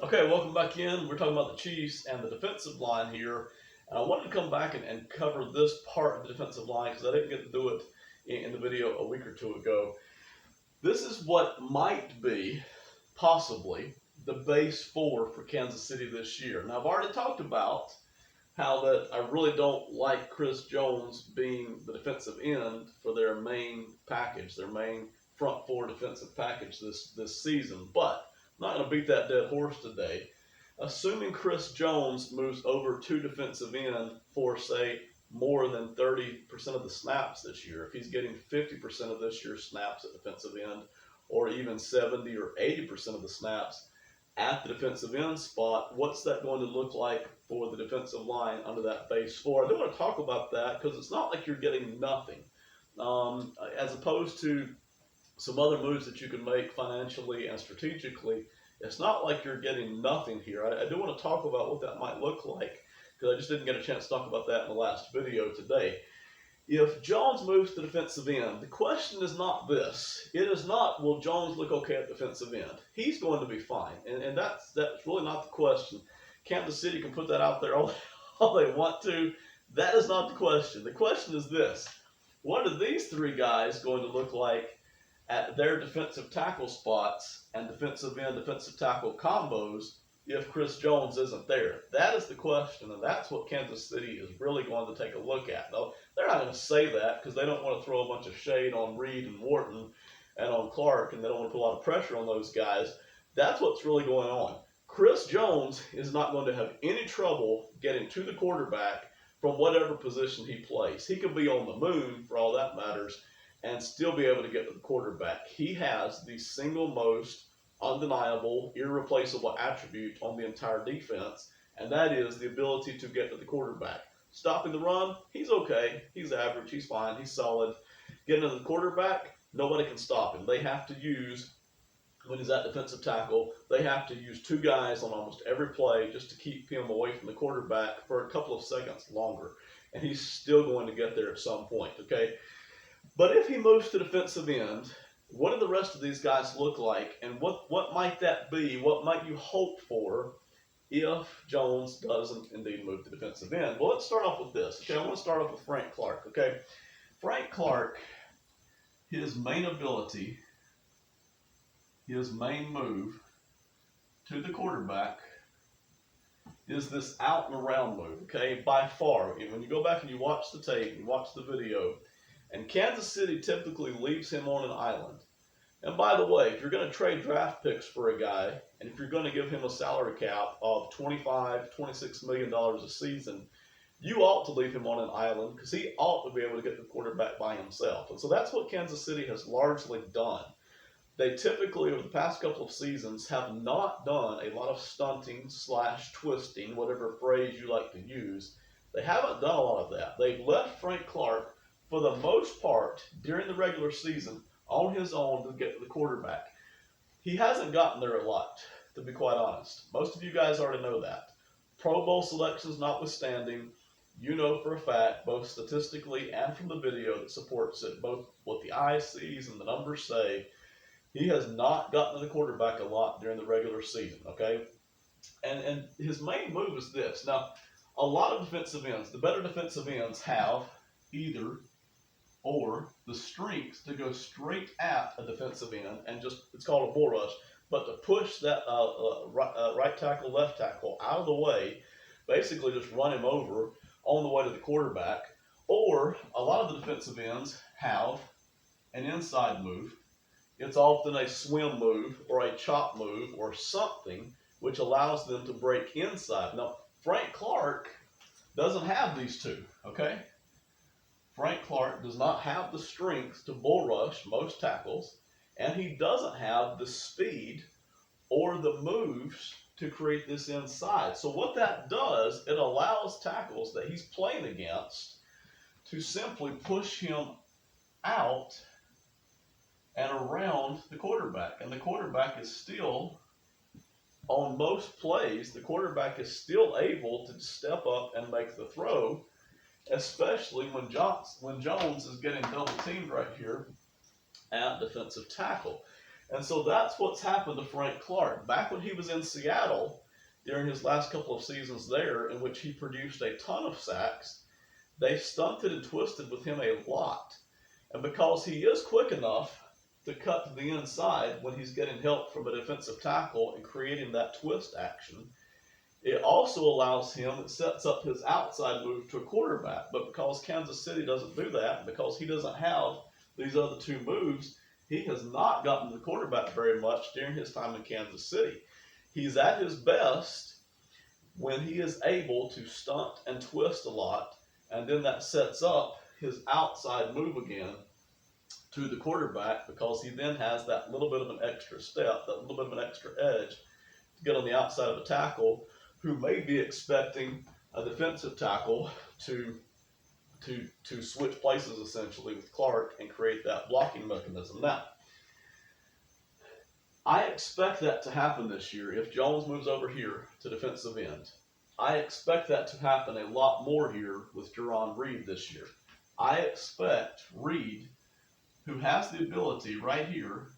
Okay, welcome back in. We're talking about the Chiefs and the defensive line here. And I wanted to come back and cover this part of the defensive line because I didn't get to do it in the video a week or two ago. This is what might be, possibly, the base four for Kansas City this year. Now, I've already talked about how that I really don't like Chris Jones being the defensive end for their main package, their main front four defensive package this season. But I'm not going to beat that dead horse today. Assuming Chris Jones moves over to defensive end for, say, more than 30% of the snaps this year, if he's getting 50% of this year's snaps at defensive end, or even 70 or 80% of the snaps at the defensive end spot, what's that going to look like for the defensive line under that base four? I do want to talk about that because it's not like you're getting nothing. As opposed to some other moves that you can make financially and strategically, it's not like you're getting nothing here. I do want to talk about what that might look like because I just didn't get a chance to talk about that in the last video today. If Jones moves to defensive end, the question is not this. It is not, will Jones look okay at defensive end? He's going to be fine. And that's really not the question. Kansas City can put that out there all they want to. That is not the question. The question is this. What are these three guys going to look like at their defensive tackle spots and defensive end, defensive tackle combos if Chris Jones isn't there? That is the question, and that's what Kansas City is really going to take a look at. Now, they're not going to say that because they don't want to throw a bunch of shade on Reed and Wharton and on Clark, and they don't want to put a lot of pressure on those guys. That's what's really going on. Chris Jones is not going to have any trouble getting to the quarterback from whatever position he plays. He could be on the moon, for all that matters, and still be able to get to the quarterback. He has the single most undeniable, irreplaceable attribute on the entire defense, and that is the ability to get to the quarterback. Stopping the run, he's okay. He's average. He's fine. He's solid. Getting to the quarterback, nobody can stop him. They have to use, when he's at defensive tackle, they have to use two guys on almost every play just to keep him away from the quarterback for a couple of seconds longer. And he's still going to get there at some point, okay? But if he moves to defensive end, what do the rest of these guys look like? And what might that be? What might you hope for if Jones doesn't indeed move to defensive end? Well, let's start off with this. Okay, I want to start off with Frank Clark. Okay, Frank Clark, his main ability, his main move to the quarterback is this out and around move. Okay, by far, when you go back and you watch the tape, you watch the video, and Kansas City typically leaves him on an island. And by the way, if you're going to trade draft picks for a guy, and if you're going to give him a salary cap of $25, $26 million a season, you ought to leave him on an island because he ought to be able to get the quarterback by himself. And so that's what Kansas City has largely done. They typically, over the past couple of seasons, have not done a lot of stunting / twisting, whatever phrase you like to use. They haven't done a lot of that. They've left Frank Clark, for the most part, during the regular season, on his own to get to the quarterback. He hasn't gotten there a lot, to be quite honest. Most of you guys already know that. Pro Bowl selections notwithstanding, you know for a fact, both statistically and from the video that supports it, both what the eye sees and the numbers say, he has not gotten to the quarterback a lot during the regular season, okay? And his main move is this. Now, a lot of defensive ends, the better defensive ends have either or the strength to go straight at a defensive end and just, it's called a bull rush, but to push that right tackle, left tackle out of the way, basically just run him over on the way to the quarterback. Or a lot of the defensive ends have an inside move. It's often a swim move or a chop move or something which allows them to break inside. Now, Frank Clark doesn't have these two, okay? Frank Clark does not have the strength to bull rush most tackles, and he doesn't have the speed or the moves to create this inside. So what that does, it allows tackles that he's playing against to simply push him out and around the quarterback. And the quarterback is still, on most plays, the quarterback is still able to step up and make the throw, especially when Jones is getting double teamed right here at defensive tackle. And so that's what's happened to Frank Clark. Back when he was in Seattle, during his last couple of seasons there, in which he produced a ton of sacks, they stunted and twisted with him a lot. And because he is quick enough to cut to the inside when he's getting help from a defensive tackle and creating that twist action, it also allows him, it sets up his outside move to a quarterback. But because Kansas City doesn't do that, and because he doesn't have these other two moves, he has not gotten to the quarterback very much during his time in Kansas City. He's at his best when he is able to stunt and twist a lot, and then that sets up his outside move again to the quarterback, because he then has that little bit of an extra step, that little bit of an extra edge to get on the outside of a tackle who may be expecting a defensive tackle to switch places essentially with Clark and create that blocking mechanism. Now, I expect that to happen this year if Jones moves over here to defensive end. I expect that to happen a lot more here with Jarran Reed this year. I expect Reed, who has the ability right here,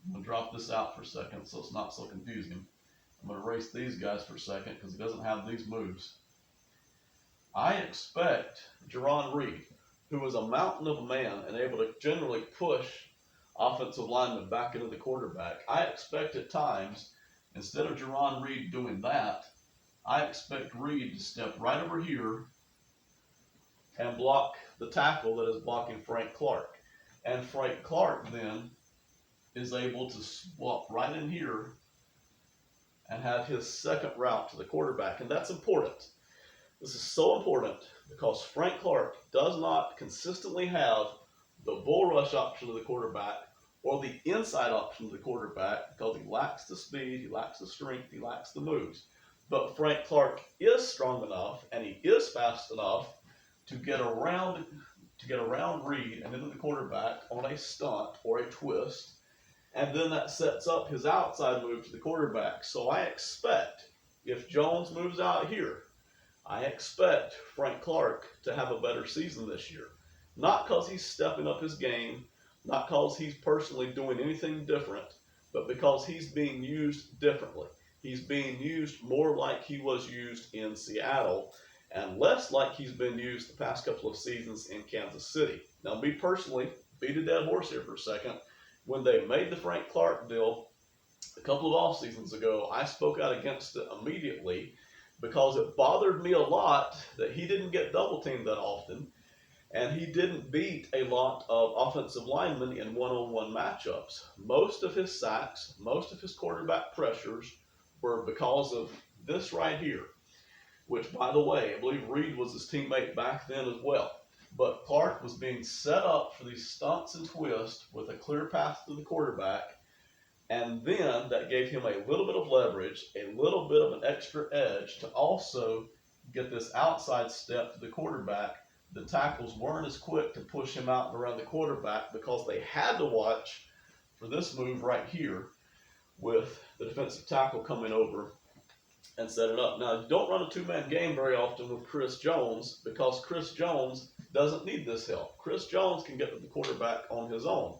I'm going to drop this out for a second so it's not so confusing. I'm going to erase these guys for a second because he doesn't have these moves. I expect Jarran Reed, who is a mountain of a man and able to generally push offensive linemen back into the quarterback, I expect at times, instead of Jarran Reed doing that, I expect Reed to step right over here and block the tackle that is blocking Frank Clark. And Frank Clark then is able to swap right in here and have his second route to the quarterback. And that's important. This is so important because Frank Clark does not consistently have the bull rush option to the quarterback or the inside option to the quarterback because he lacks the speed, he lacks the strength, he lacks the moves. But Frank Clark is strong enough and he is fast enough to get around Reed and into the quarterback on a stunt or a twist. And then that sets up his outside move to the quarterback. So I expect, if Jones moves out here, I expect Frank Clark to have a better season this year. Not because he's stepping up his game, not because he's personally doing anything different, but because he's being used differently. He's being used more like he was used in Seattle and less like he's been used the past couple of seasons in Kansas City. Now, me personally, beat a dead horse here for a second. When they made the Frank Clark deal a couple of off seasons ago, I spoke out against it immediately because it bothered me a lot that he didn't get double teamed that often, and he didn't beat a lot of offensive linemen in one-on-one matchups. Most of his sacks, most of his quarterback pressures were because of this right here, which, by the way, I believe Reed was his teammate back then as well. But Clark was being set up for these stunts and twists with a clear path to the quarterback, and then that gave him a little bit of leverage, a little bit of an extra edge to also get this outside step to the quarterback. The tackles weren't as quick to push him out and around the quarterback because they had to watch for this move right here with the defensive tackle coming over and set it up. Now, you don't run a two-man game very often with Chris Jones because Chris Jones doesn't need this help. Chris Jones can get to the quarterback on his own.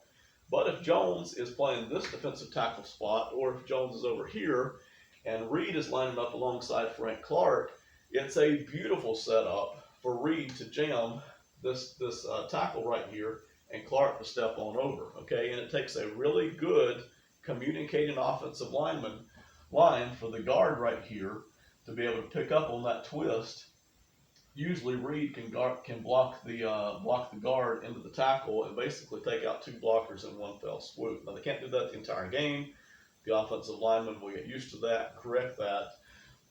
But if Jones is playing this defensive tackle spot, or if Jones is over here and Reed is lining up alongside Frank Clark, it's a beautiful setup for Reed to jam this tackle right here and Clark to step on over. Okay, and it takes a really good communicating offensive line for the guard right here to be able to pick up on that twist. Usually Reed can block the guard into the tackle and basically take out two blockers in one fell swoop. Now, they can't do that the entire game. The offensive linemen will get used to that, correct that,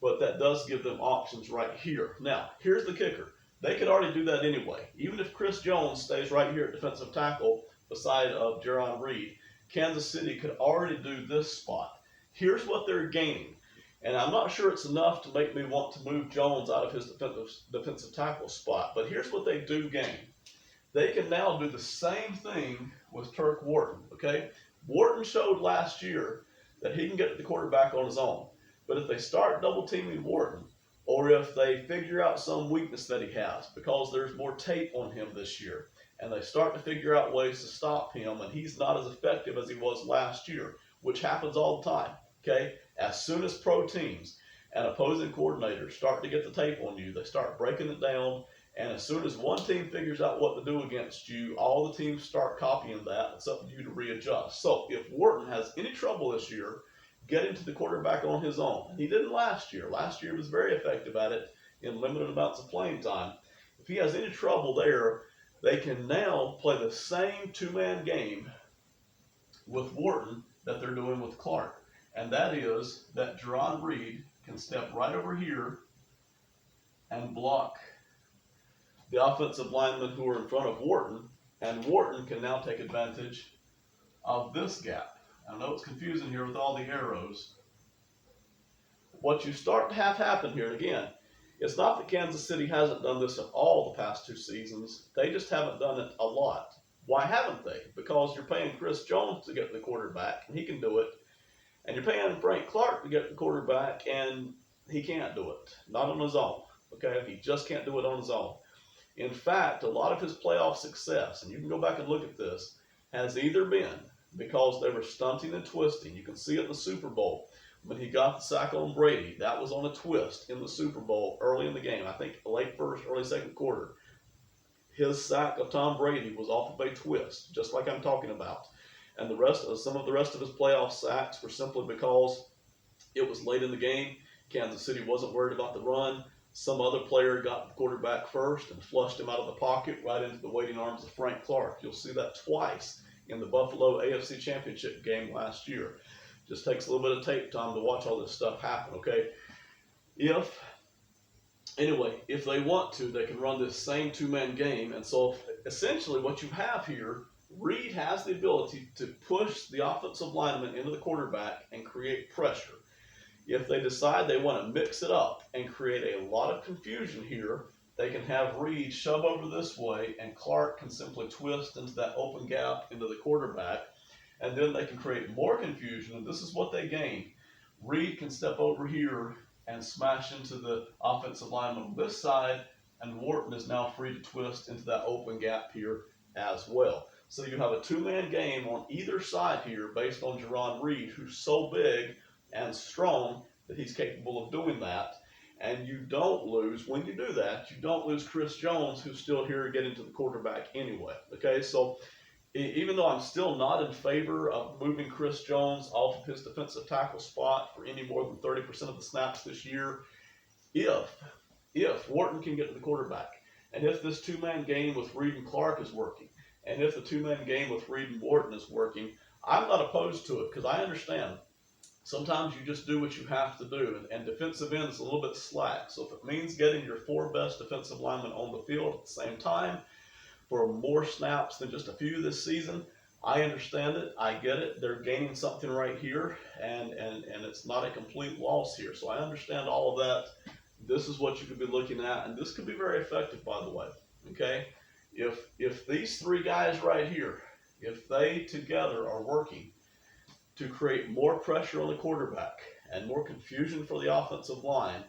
but that does give them options right here. Now, here's the kicker. They could already do that anyway. Even if Chris Jones stays right here at defensive tackle beside of Jarran Reed, Kansas City could already do this spot. Here's what they're gaining. And I'm not sure it's enough to make me want to move Jones out of his defensive tackle spot. But here's what they do gain. They can now do the same thing with Turk Wharton. Okay? Wharton showed last year that he can get to the quarterback on his own. But if they start double teaming Wharton, or if they figure out some weakness that he has, because there's more tape on him this year, and they start to figure out ways to stop him, and he's not as effective as he was last year, which happens all the time. Okay, as soon as pro teams and opposing coordinators start to get the tape on you, they start breaking it down. And as soon as one team figures out what to do against you, all the teams start copying that. It's up to you to readjust. So if Wharton has any trouble this year getting to the quarterback on his own, and he didn't last year. Last year he was very effective at it in limited amounts of playing time. If he has any trouble there, they can now play the same two-man game with Wharton that they're doing with Clark. And that is that Jerron Reed can step right over here and block the offensive linemen who are in front of Wharton, and Wharton can now take advantage of this gap. I know it's confusing here with all the arrows. What you start to have happen here, and again, it's not that Kansas City hasn't done this at all the past 2 seasons. They just haven't done it a lot. Why haven't they? Because you're paying Chris Jones to get the quarterback, and he can do it. And you're paying Frank Clark to get the quarterback, and he can't do it. Not on his own. Okay? He just can't do it on his own. In fact, a lot of his playoff success, and you can go back and look at this, has either been because they were stunting and twisting. You can see it in the Super Bowl. When he got the sack on Brady, that was on a twist in the Super Bowl early in the game. I think late first, early second quarter. His sack of Tom Brady was off of a twist, just like I'm talking about. And some of the rest of his playoff sacks were simply because it was late in the game. Kansas City wasn't worried about the run. Some other player got the quarterback first and flushed him out of the pocket right into the waiting arms of Frank Clark. You'll see that twice in the Buffalo AFC Championship game last year. Just takes a little bit of tape time to watch all this stuff happen, okay? If they want to, they can run this same two-man game. And so essentially what you have here, Reed has the ability to push the offensive lineman into the quarterback and create pressure. If they decide they want to mix it up and create a lot of confusion here, they can have Reed shove over this way, and Clark can simply twist into that open gap into the quarterback, and then they can create more confusion, and this is what they gain. Reed can step over here and smash into the offensive lineman on this side, and Wharton is now free to twist into that open gap here as well. So you have a two-man game on either side here based on Jerron Reed, who's so big and strong that he's capable of doing that. And you don't lose, when you do that, you don't lose Chris Jones, who's still here getting to the quarterback anyway. Okay, so even though I'm still not in favor of moving Chris Jones off of his defensive tackle spot for any more than 30% of the snaps this year, if Wharton can get to the quarterback, and if this two-man game with Reed and Clark is working, and if the two-man game with Reed and Wharton is working, I'm not opposed to it, because I understand sometimes you just do what you have to do, and defensive end is a little bit slack. So if it means getting your 4 best defensive linemen on the field at the same time for more snaps than just a few this season, I understand it. I get it. They're gaining something right here, and it's not a complete loss here. So I understand all of that. This is what you could be looking at, and this could be very effective, by the way. Okay? If these 3 guys right here, if they together are working to create more pressure on the quarterback and more confusion for the offensive line,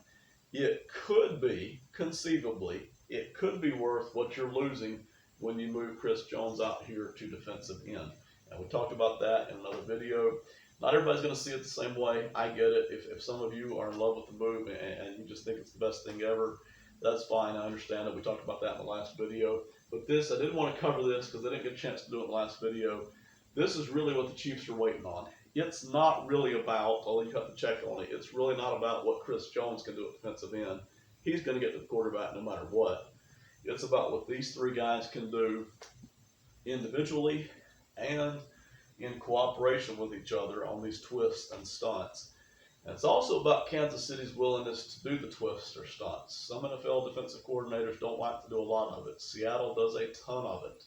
it could be, conceivably, it could be worth what you're losing when you move Chris Jones out here to defensive end. And we talked about that in another video. Not everybody's going to see it the same way. I get it. If some of you are in love with the move and you just think it's the best thing ever, that's fine. I understand it. We talked about that in the last video. But this, I didn't want to cover this because I didn't get a chance to do it in the last video. This is really what the Chiefs are waiting on. It's not really about, although you have to check on it, it's really not about what Chris Jones can do at defensive end. He's going to get to the quarterback no matter what. It's about what these 3 guys can do individually and in cooperation with each other on these twists and stunts. And it's also about Kansas City's willingness to do the twists or stunts. Some NFL defensive coordinators don't like to do a lot of it. Seattle does a ton of it.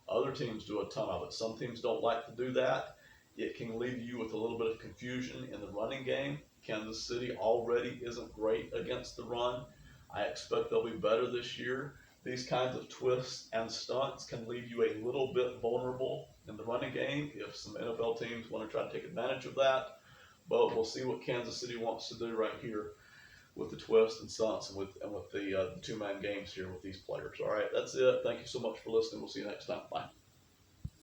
Other teams do a ton of it. Some teams don't like to do that. It can leave you with a little bit of confusion in the running game. Kansas City already isn't great against the run. I expect they'll be better this year. These kinds of twists and stunts can leave you a little bit vulnerable in the running game if some NFL teams want to try to take advantage of that. But we'll see what Kansas City wants to do right here. with the twist and stunts and with the two-man games here with these players. All right, that's it. Thank you so much for listening. We'll see you next time. Bye.